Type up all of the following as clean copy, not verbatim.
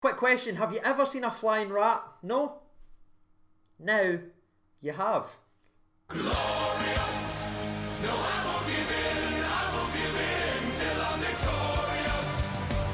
Quick question, have you ever seen a flying rat? No? Now you have. Glorious. No, I won't give in till I'm victorious.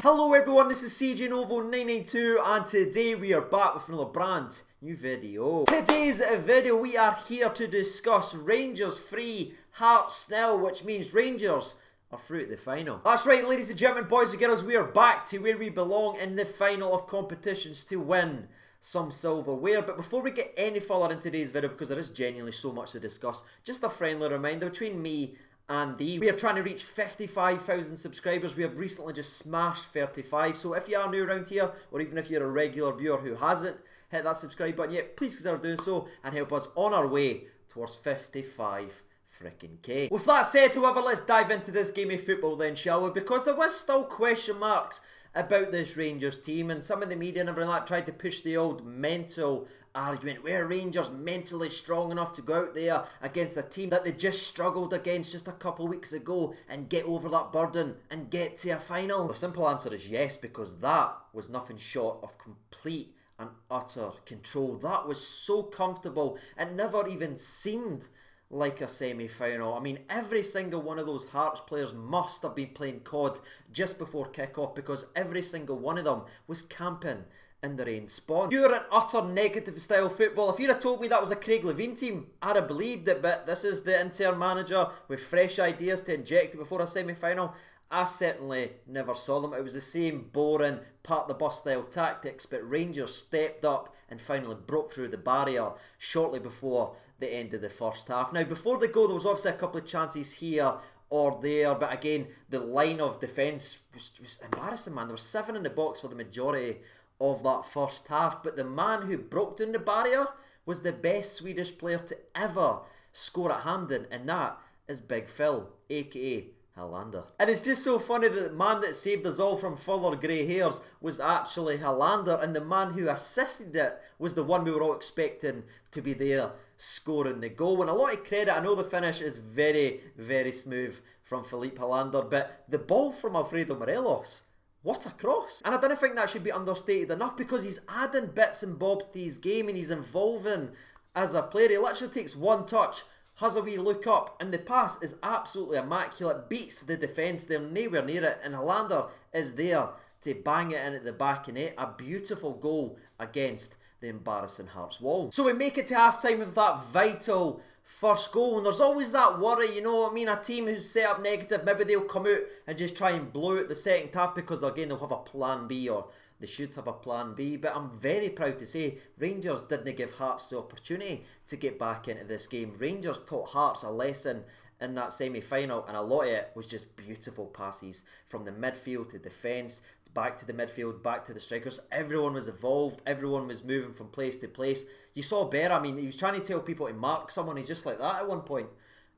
Hello everyone, this is CJ Novo 992 and today we are back with another brand new video. Today's video we are here to discuss Rangers 3, Hearts 0, which means Rangers are through to the final. That's right, ladies and gentlemen, boys and girls, we are back to where we belong in the final of competitions to win some silverware. But before we get any further in today's video, because there is genuinely so much to discuss, just a friendly reminder between me and we are trying to reach 55,000 subscribers. We have recently just smashed 35, so if you are new around here, or even if you're a regular viewer who hasn't hit that subscribe button yet, please consider doing so and help us on our way towards 55 frickin' K. With that said, however, let's dive into this game of football then, shall we? Because there was still question marks about this Rangers team, and some of the media and everything like that tried to push the old mental argument. Were Rangers mentally strong enough to go out there against a team that they just struggled against just a couple of weeks ago and get over that burden and get to a final? The simple answer is yes, because that was nothing short of complete and utter control. That was so comfortable. It never even seemed like a semi-final. I mean, every single one of those Hearts players must have been playing COD just before kick-off, because every single one of them was camping in their own spawn. Pure and utter negative style football. If you'd have told me that was a Craig Levein team, I'd have believed it, but this is the interim manager with fresh ideas to inject before a semi-final. I certainly never saw them. It was the same boring part the bus style tactics, but Rangers stepped up and finally broke through the barrier shortly before the end of the first half. Now, before the goal, there was obviously a couple of chances here or there, but again, the line of defence was embarrassing, man. There were 7 in the box for the majority of that first half, but the man who broke down the barrier was the best Swedish player to ever score at Hampden, and that is Big Phil, aka Helander. And it's just so funny that the man that saved us all from further grey hairs was actually Helander, and the man who assisted it was the one we were all expecting to be there scoring the goal. And a lot of credit, I know the finish is very, very smooth from Filip Helander, but the ball from Alfredo Morelos, what a cross. And I don't think that should be understated enough, because he's adding bits and bobs to his game and he's evolving as a player. He literally takes one touch, has a wee look up, and the pass is absolutely immaculate, beats the defence, they're nowhere near it, and Helander is there to bang it in at the back of net. A beautiful goal against the embarrassing Hearts wall. So we make it to half time with that vital first goal, and there's always that worry, you know what I mean, a team who's set up negative, maybe they'll come out and just try and blow out the second half, because again they'll have a plan B, or they should have a plan B. But I'm very proud to say Rangers didn't give Hearts the opportunity to get back into this game. Rangers taught Hearts a lesson in that semi-final, and a lot of it was just beautiful passes from the midfield to defence, back to the midfield, back to the strikers. Everyone was evolved, everyone was moving from place to place. You saw Bear, I mean, he was trying to tell people to mark someone, he's just like that at one point.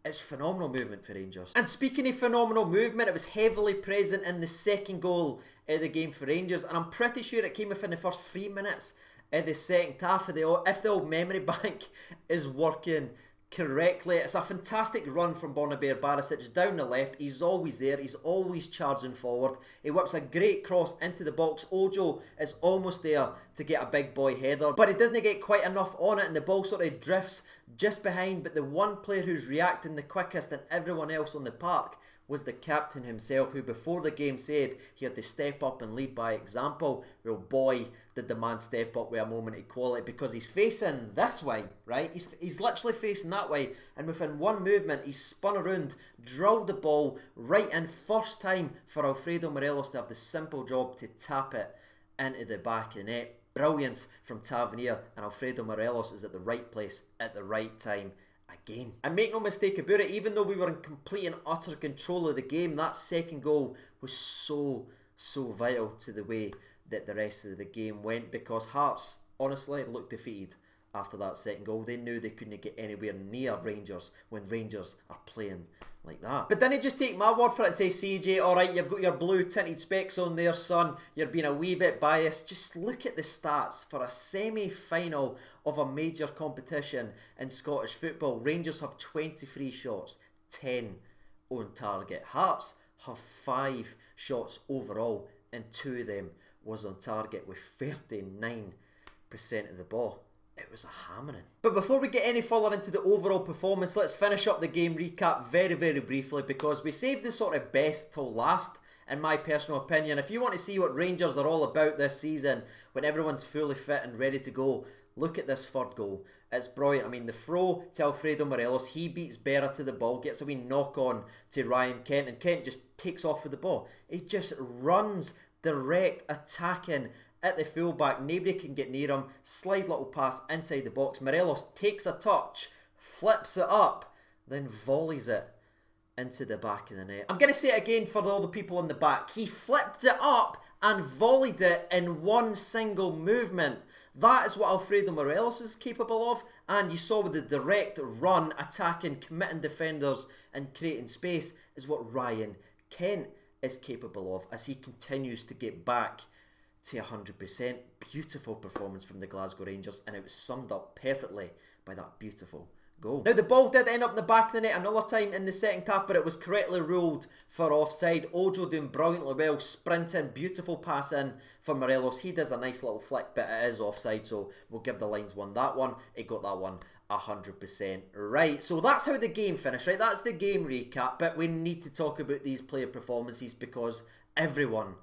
It's phenomenal movement for Rangers. And speaking of phenomenal movement, it was heavily present in the second goal of the game for Rangers, and I'm pretty sure it came within the first 3 minutes of the second half of if the old memory bank is working correctly. It's a fantastic run from Bonabir Barisic down the left. He's always there, he's always charging forward. He whips a great cross into the box. Ojo is almost there to get a big boy header, but he doesn't get quite enough on it, and the ball sort of drifts just behind. But the one player who's reacting the quickest than everyone else on the park was the captain himself, who before the game said he had to step up and lead by example. Well, boy, did the man step up with a moment of quality, because he's facing this way, right? He's literally facing that way, and within one movement he's spun around, drilled the ball right in, first time for Alfredo Morelos to have the simple job to tap it into the back of the net. Brilliance from Tavernier, and Alfredo Morelos is at the right place at the right time again. And make no mistake about it, even though we were in complete and utter control of the game, that second goal was so vital to the way that the rest of the game went, because Hearts honestly looked defeated after that second goal. They knew they couldn't get anywhere near Rangers when Rangers are playing like that. But didn't just take my word for it and say, CJ, alright, you've got your blue tinted specs on there, son, you're being a wee bit biased. Just look at the stats for a semi-final of a major competition in Scottish football. Rangers have 23 shots, 10 on target. Hearts have 5 shots overall, and 2 of them was on target with 39% of the ball. It was a hammering. But before we get any further into the overall performance, let's finish up the game recap very, very briefly, because we saved the sort of best till last, in my personal opinion. If you want to see what Rangers are all about this season, when everyone's fully fit and ready to go, look at this third goal. It's brilliant. I mean, the throw to Alfredo Morelos, he beats Berra to the ball, gets a wee knock on to Ryan Kent, and Kent just takes off with the ball. He just runs direct, attacking at the fullback. Nobody can get near him. Slide little pass inside the box. Morelos takes a touch, flips it up, then volleys it into the back of the net. I'm going to say it again for all the people in the back. He flipped it up and volleyed it in one single movement. That is what Alfredo Morelos is capable of, and you saw with the direct run, attacking, committing defenders and creating space is what Ryan Kent is capable of as he continues to get back to 100%. Beautiful performance from the Glasgow Rangers, and it was summed up perfectly by that beautiful goal. Now, the ball did end up in the back of the net another time in the second half, but it was correctly ruled for offside. Ojo doing brilliantly well, sprinting, beautiful pass in for Morelos. He does a nice little flick, but it is offside, so we'll give the Lions one that one. It got that one 100% right. So that's how the game finished, right? That's the game recap, but we need to talk about these player performances because everyone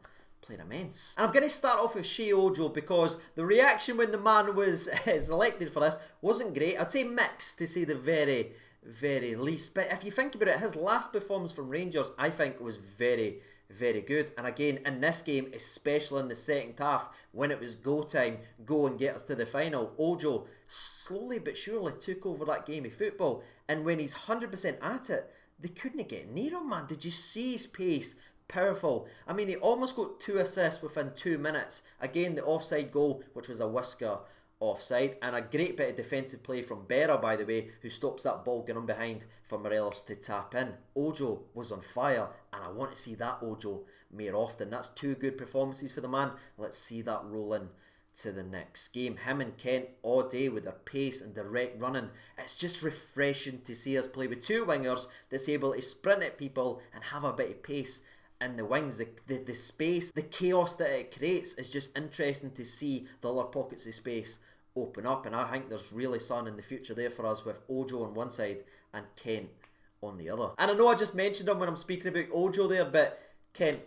played immense. And I'm going to start off with Sheyi Ojo because the reaction when the man was selected for this wasn't great. I'd say mixed, to say the very, very least. But if you think about it, his last performance from Rangers, I think, was very, very good. And again, in this game, especially in the second half, when it was go time, go and get us to the final, Ojo slowly but surely took over that game of football. And when he's 100% at it, they couldn't get near him, man. Did you see his pace? Powerful. I mean, he almost got 2 assists within 2 minutes. Again, the offside goal, which was a whisker offside, and a great bit of defensive play from Berra, by the way, who stops that ball going on behind for Morelos to tap in. Ojo was on fire, and I want to see that Ojo more often. That's 2 good performances for the man. Let's see that roll in to the next game. Him and Kent all day with their pace and direct running. It's just refreshing to see us play with 2 wingers that's able to sprint at people and have a bit of pace in the wings. The space, the chaos that it creates is just interesting to see the other pockets of space open up, and I think there's really something in the future there for us with Ojo on one side and Kent on the other. And I know I just mentioned him when I'm speaking about Ojo there, but Kent,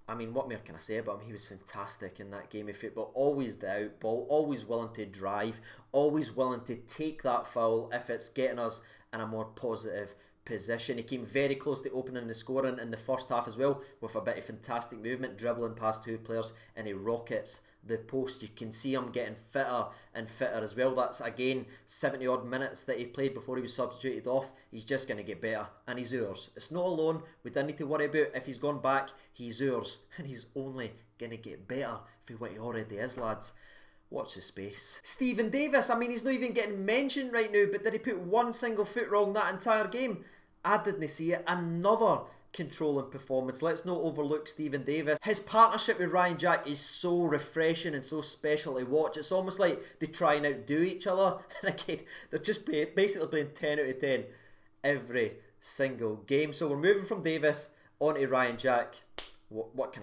I mean, what more can I say about him? He was fantastic in that game of football. Always the out ball, always willing to drive, always willing to take that foul if it's getting us in a more positive position. He came very close to opening the scoring in the first half as well, with a bit of fantastic movement, dribbling past 2 players, and he rockets the post. You can see him getting fitter and fitter as well. That's again 70 odd minutes that he played before he was substituted off. He's just going to get better, and he's ours. It's not alone. We don't need to worry about if he's gone back. He's ours, and he's only going to get better for what he already is, lads. Watch the space. Steven Davis, I mean, he's not even getting mentioned right now, but did he put 1 single foot wrong that entire game? I didn't see it. Another controlling performance. Let's not overlook Steven Davis. His partnership with Ryan Jack is so refreshing and so special to watch. It's almost like they try and outdo each other. And again, they're just basically playing 10 out of 10 every single game. So we're moving from Davis on to Ryan Jack. What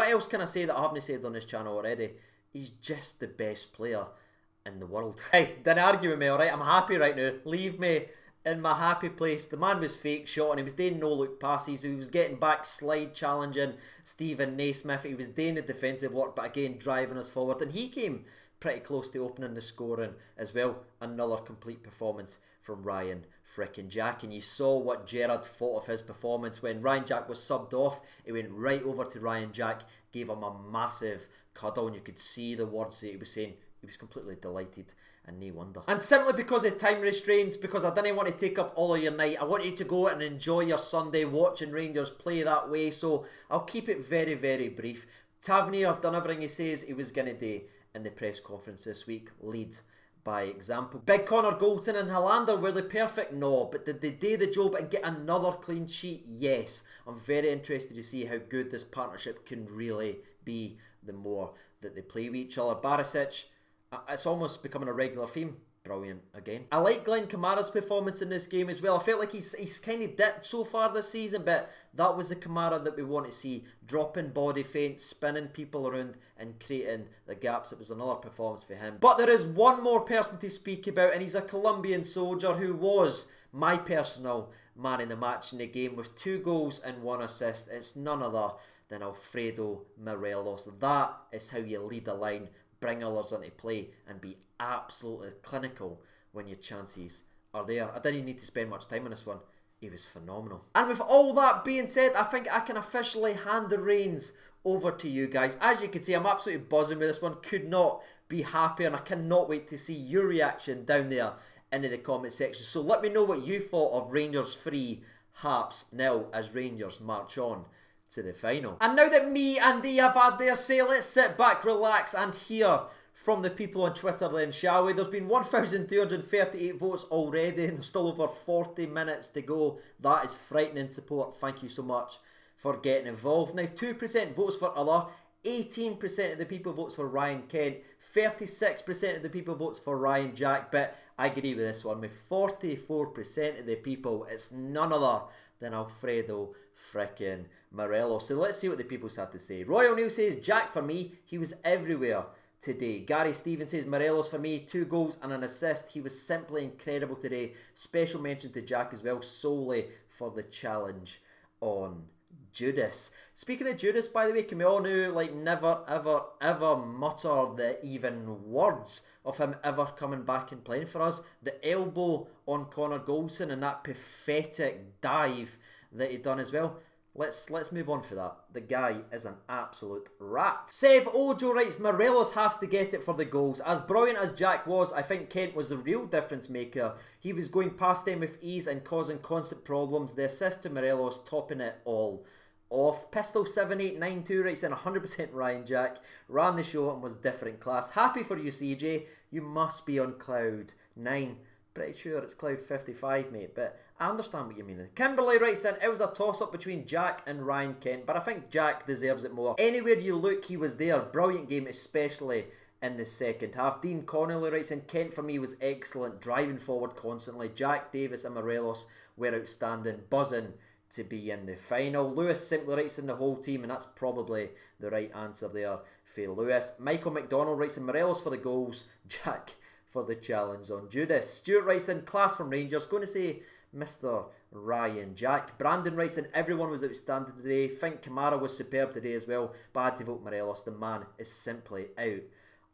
else can I say that I haven't said on this channel already? He's just the best player in the world. Hey, don't argue with me, alright? I'm happy right now. Leave me in my happy place. The man was fake shot and he was doing no-look passes. He was getting back, slide challenging Stephen Naismith. He was doing the defensive work, but again, driving us forward. And he came pretty close to opening the scoring as well. Another complete performance from Ryan frickin' Jack. And you saw what Gerrard thought of his performance. When Ryan Jack was subbed off, he went right over to Ryan Jack, gave him a massive cuddle, and you could see the words that he was saying. He was completely delighted, and no wonder. And simply because of time restraints, because I didn't want to take up all of your night, I want you to go out and enjoy your Sunday watching Rangers play that way, so I'll keep it very, very brief. Tavernier done everything he says he was going to do in the press conference this week. Lead by example. Big Connor Goldson and Helander, were they perfect? No. But did they do the job and get another clean sheet? Yes. I'm very interested to see how good this partnership can really be the more that they play with each other. Barisic, it's almost becoming a regular theme brilliant again. I like Glenn Kamara's performance in this game as well. I felt like he's kind of dipped so far this season, but that was the Kamara that we want to see. Dropping body feints, spinning people around and creating the gaps. It was another performance for him. But there is one more person to speak about, and he's a Colombian soldier who was my personal man in the match in the game with 2 goals and 1 assist. It's none other than Alfredo Morelos. That is how you lead a line, bring others into play, and be absolutely clinical when your chances are there. I didn't need to spend much time on this one. He was phenomenal. And with all that being said, I think I can officially hand the reins over to you guys. As you can see, I'm absolutely buzzing with this one. Could not be happier, and I cannot wait to see your reaction down there in the comment section. So let me know what you thought of Rangers 3, Hearts 0 as Rangers march on to the final. And now that me and they have had their say, let's sit back, relax, and hear from the people on Twitter then, shall we? There's been 1,238 votes already, and there's still over 40 minutes to go. That is frightening support. Thank you so much for getting involved. Now, 2% votes for other, 18% of the people votes for Ryan Kent, 36% of the people votes for Ryan Jack, but I agree with this one. With 44% of the people, it's none other than Alfredo frickin' Morelos. So let's see what the people had to say. Roy O'Neill says, Jack for me, he was everywhere today. Gary Stevens says, Morelos for me, 2 goals and an assist. He was simply incredible today. Special mention to Jack as well, solely for the challenge on Judas. Speaking of Judas, by the way, can we all now like never ever ever mutter the even words of him ever coming back and playing for us? The elbow on Connor Goldson and that pathetic dive that he done as well. Let's move on for that. The guy is an absolute rat. Sev Ojo writes, Morelos has to get it for the goals. As brilliant as Jack was, I think Kent was the real difference maker. He was going past them with ease and causing constant problems. The assist to Morelos topping it all off. Pistol7892 writes in 100% Ryan Jack. Ran the show and was different class. Happy for you, CJ. You must be on cloud 9. Pretty sure it's cloud 55, mate, but I understand what you mean. Kimberly writes in, it was a toss-up between Jack and Ryan Kent, but I think Jack deserves it more. Anywhere you look, he was there. Brilliant game, especially in the second half. Dean Connolly writes in, Kent for me was excellent, driving forward constantly. Jack Davis and Morelos were outstanding, buzzing to be in the final. Lewis simply writes in the whole team, and that's probably the right answer there for Lewis. Michael McDonald writes in, Morelos for the goals, Jack for the challenge on Judas. Stuart writes in, class from Rangers. Going to say Mr. Ryan Jack. Brandon writes in, everyone was outstanding today. Think Kamara was superb today as well, but I had to vote Morelos. The man is simply out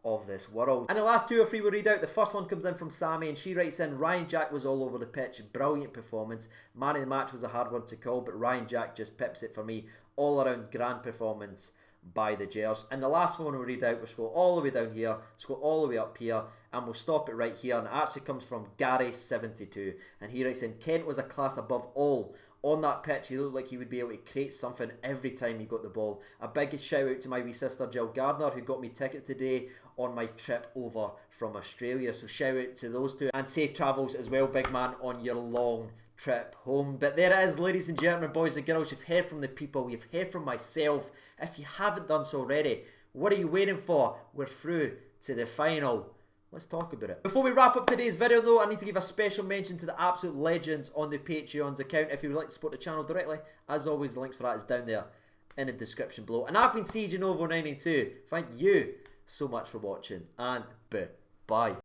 of this world. And the last 2 or 3 we'll read out. The first one comes in from Sammy, and she writes in, Ryan Jack was all over the pitch. Brilliant performance. Man of the match was a hard one to call, but Ryan Jack just pips it for me. All around grand performance by the Gers. And the last one we'll read out, we'll scroll all the way down here, scroll all the way up here, and we'll stop it right here. And it actually comes from Gary72, and he writes in, Kent was a class above all. On that pitch, he looked like he would be able to create something every time he got the ball. A big shout out to my wee sister Jill Gardner, who got me tickets today on my trip over from Australia. So shout out to those two, and safe travels as well, big man, on your long trip home. But there it is, ladies and gentlemen, boys and girls. You've heard from the people, you've heard from myself. If you haven't done so already, what are you waiting for? We're through to the final. Let's talk about it. Before we wrap up today's video though, I need to give a special mention to the absolute legends on the Patreon's account. If you would like to support the channel directly, as always, the links for that is down there in the description below. And I've been CJ Novo 992. Thank you so much for watching, and bye.